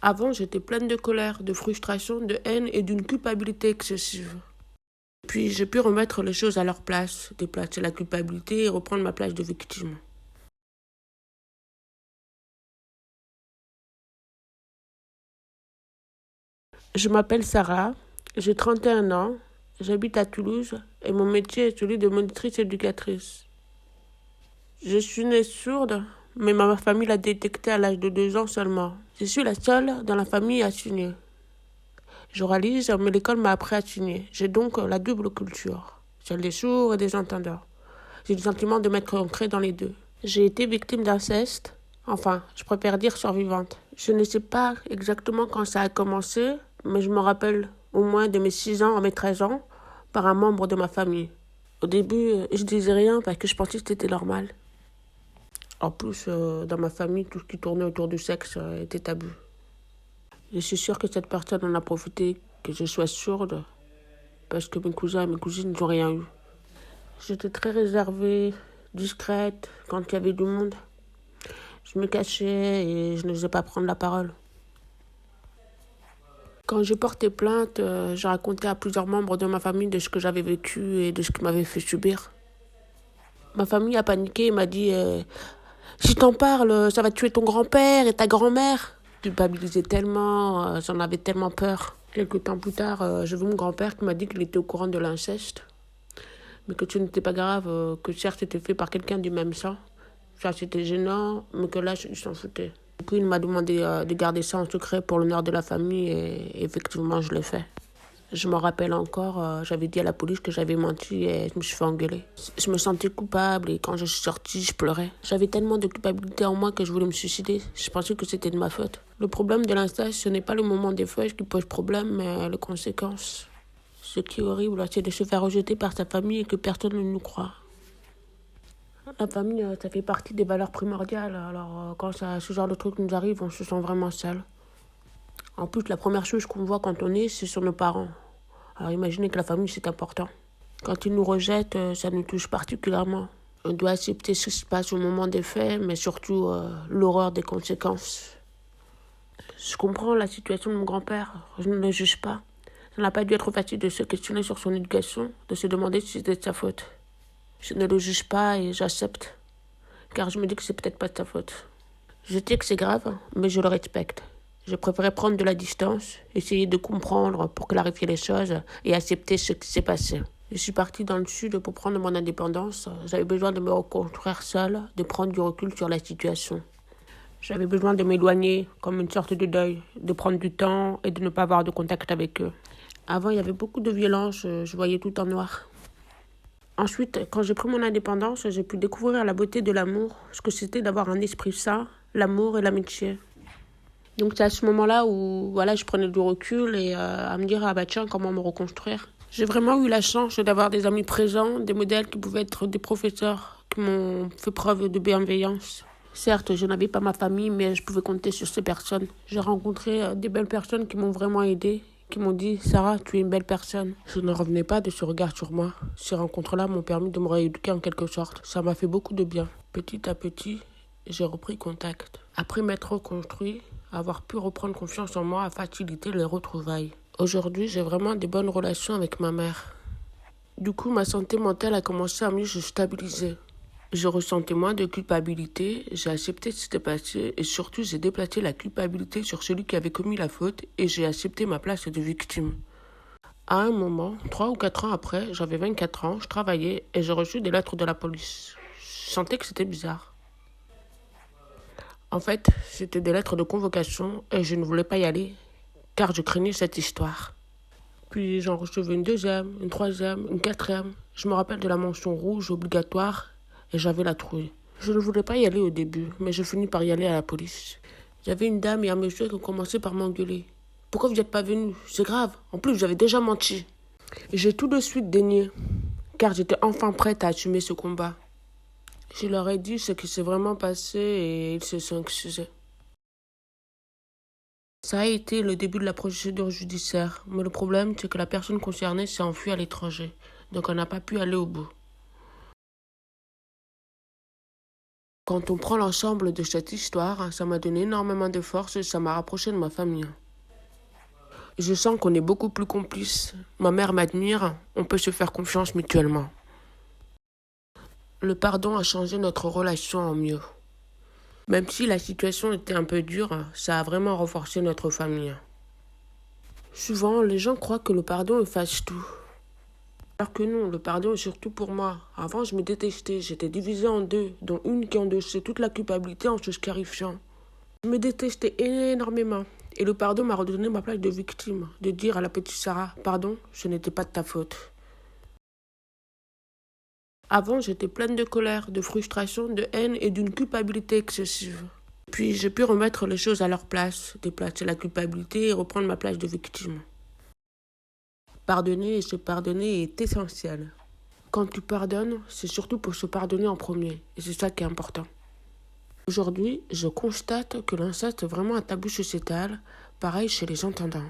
Avant, j'étais pleine de colère, de frustration, de haine et d'une culpabilité excessive. Puis j'ai pu remettre les choses à leur place, déplacer la culpabilité et reprendre ma place de victime. Je m'appelle Sarah, j'ai 31 ans, j'habite à Toulouse et mon métier est celui de monitrice éducatrice. Je suis née sourde, mais ma famille l'a détecté à l'âge de 2 ans seulement. Je suis la seule dans la famille à signer. J'oralise, mais l'école m'a appris à signer. J'ai donc la double culture, celle des sourds et des entendeurs. J'ai le sentiment de m'être ancrée dans les deux. J'ai été victime d'inceste. Enfin, je préfère dire survivante. Je ne sais pas exactement quand ça a commencé, mais je me rappelle au moins de mes 6 ans à mes 13 ans par un membre de ma famille. Au début, je disais rien parce que je pensais que c'était normal. En plus, dans ma famille, tout ce qui tournait autour du sexe était tabou. Je suis sûre que cette personne en a profité que je sois sourde parce que mes cousins et mes cousines n'ont rien eu. J'étais très réservée, discrète quand il y avait du monde. Je me cachais et je n'osais pas prendre la parole. Quand j'ai porté plainte, j'ai raconté à plusieurs membres de ma famille de ce que j'avais vécu et de ce qui m'avait fait subir. Ma famille a paniqué et m'a dit si t'en parles, ça va tuer ton grand-père et ta grand-mère. Je culpabilisais tellement, j'en avais tellement peur. Quelques temps plus tard, j'ai vu mon grand-père qui m'a dit qu'il était au courant de l'inceste, mais que ce n'était pas grave, que certes c'était fait par quelqu'un du même sang. Ça c'était gênant, mais que là, il s'en foutait. Du coup, il m'a demandé de garder ça en secret pour l'honneur de la famille et effectivement, je l'ai fait. Je me rappelle encore, j'avais dit à la police que j'avais menti et je me suis fait engueuler. Je me sentais coupable et quand je suis sortie, je pleurais. J'avais tellement de culpabilité en moi que je voulais me suicider. Je pensais que c'était de ma faute. Le problème de l'inceste, ce n'est pas le moment des feuilles qui pose problème, mais les conséquences. Ce qui est horrible, c'est de se faire rejeter par sa famille et que personne ne nous croit. La famille, ça fait partie des valeurs primordiales. Alors, quand ce genre de truc nous arrive, on se sent vraiment seul. En plus, la première chose qu'on voit quand on est, c'est sur nos parents. Alors imaginez que la famille, c'est important. Quand ils nous rejettent, ça nous touche particulièrement. On doit accepter ce qui se passe au moment des faits, mais surtout l'horreur des conséquences. Je comprends la situation de mon grand-père, je ne le juge pas. Ça n'a pas dû être facile de se questionner sur son éducation, de se demander si c'était de sa faute. Je ne le juge pas et j'accepte, car je me dis que c'est peut-être pas de sa faute. Je sais que c'est grave, mais je le respecte. Je préférais prendre de la distance, essayer de comprendre pour clarifier les choses et accepter ce qui s'est passé. Je suis partie dans le sud pour prendre mon indépendance. J'avais besoin de me reconstruire seule, de prendre du recul sur la situation. J'avais besoin de m'éloigner, comme une sorte de deuil, de prendre du temps et de ne pas avoir de contact avec eux. Avant, il y avait beaucoup de violence, je voyais tout en noir. Ensuite, quand j'ai pris mon indépendance, j'ai pu découvrir la beauté de l'amour, ce que c'était d'avoir un esprit sain, l'amour et l'amitié. Donc c'est à ce moment-là où voilà, je prenais du recul et à me dire, ah bah tiens, comment me reconstruire. J'ai vraiment eu la chance d'avoir des amis présents, des modèles qui pouvaient être des professeurs qui m'ont fait preuve de bienveillance. Certes, je n'avais pas ma famille, mais je pouvais compter sur ces personnes. J'ai rencontré des belles personnes qui m'ont vraiment aidée, qui m'ont dit, Sarah, tu es une belle personne. Je ne revenais pas de ce regard sur moi. Ces rencontres-là m'ont permis de me rééduquer en quelque sorte. Ça m'a fait beaucoup de bien. Petit à petit, j'ai repris contact. Après m'être reconstruit, avoir pu reprendre confiance en moi a facilité les retrouvailles. Aujourd'hui, j'ai vraiment des bonnes relations avec ma mère. Du coup, ma santé mentale a commencé à mieux se stabiliser. Je ressentais moins de culpabilité, j'ai accepté ce qui s'était passé et surtout j'ai déplacé la culpabilité sur celui qui avait commis la faute et j'ai accepté ma place de victime. À un moment, 3 ou 4 ans après, j'avais 24 ans, je travaillais et j'ai reçu des lettres de la police. Je sentais que c'était bizarre. En fait, c'était des lettres de convocation et je ne voulais pas y aller car je craignais cette histoire. Puis j'en recevais une deuxième, une troisième, une quatrième. Je me rappelle de la mention rouge obligatoire et j'avais la trouille. Je ne voulais pas y aller au début, mais je finis par y aller à la police. Il y avait une dame et un monsieur qui ont commencé par m'engueuler. Pourquoi vous n'êtes pas venu? C'est grave. En plus, vous avez déjà menti. Et j'ai tout de suite dénié, car j'étais enfin prête à assumer ce combat. Je leur ai dit ce qui s'est vraiment passé et ils se sont excusés. Ça a été le début de la procédure judiciaire, mais le problème, c'est que la personne concernée s'est enfuie à l'étranger, donc on n'a pas pu aller au bout. Quand on prend l'ensemble de cette histoire, ça m'a donné énormément de force et ça m'a rapproché de ma famille. Je sens qu'on est beaucoup plus complices. Ma mère m'admire, on peut se faire confiance mutuellement. Le pardon a changé notre relation en mieux. Même si la situation était un peu dure, ça a vraiment renforcé notre famille. Souvent, les gens croient que le pardon efface tout. Alors que non, le pardon est surtout pour moi. Avant, je me détestais, j'étais divisée en deux, dont une qui endossait toute la culpabilité en se scarifiant. Je me détestais énormément. Et le pardon m'a redonné ma place de victime, de dire à la petite Sarah, pardon, ce n'était pas de ta faute. Avant, j'étais pleine de colère, de frustration, de haine et d'une culpabilité excessive. Puis j'ai pu remettre les choses à leur place, déplacer la culpabilité et reprendre ma place de victime. Pardonner et se pardonner est essentiel. Quand tu pardonnes, c'est surtout pour se pardonner en premier, et c'est ça qui est important. Aujourd'hui, je constate que l'inceste est vraiment un tabou sociétal, pareil chez les entendants.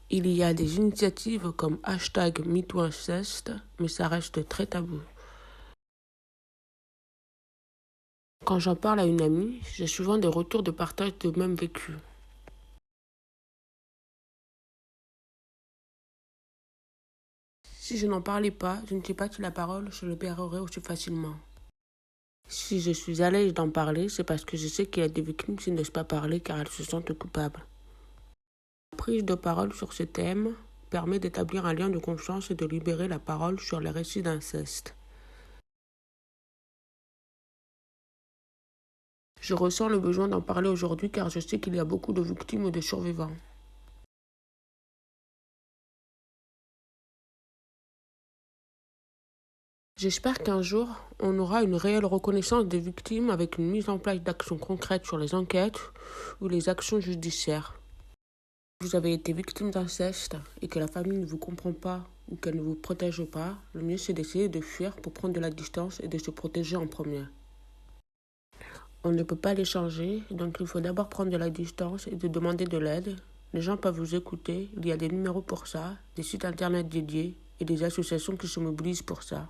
Il y a des initiatives comme #MeTooInceste, mais ça reste très tabou. Quand j'en parle à une amie, j'ai souvent des retours de partage de même vécu. Si je n'en parlais pas, je ne sais pas si la parole se libérerait aussi facilement. Si je suis à l'aise d'en parler, c'est parce que je sais qu'il y a des victimes qui n'osent pas parler car elles se sentent coupables. La prise de parole sur ce thème permet d'établir un lien de confiance et de libérer la parole sur les récits d'inceste. Je ressens le besoin d'en parler aujourd'hui car je sais qu'il y a beaucoup de victimes et de survivants. J'espère qu'un jour, on aura une réelle reconnaissance des victimes avec une mise en place d'actions concrètes sur les enquêtes ou les actions judiciaires. Si vous avez été victime d'inceste et que la famille ne vous comprend pas ou qu'elle ne vous protège pas, le mieux c'est d'essayer de fuir pour prendre de la distance et de se protéger en premier. On ne peut pas les changer, donc il faut d'abord prendre de la distance et de demander de l'aide. Les gens peuvent vous écouter, il y a des numéros pour ça, des sites internet dédiés et des associations qui se mobilisent pour ça.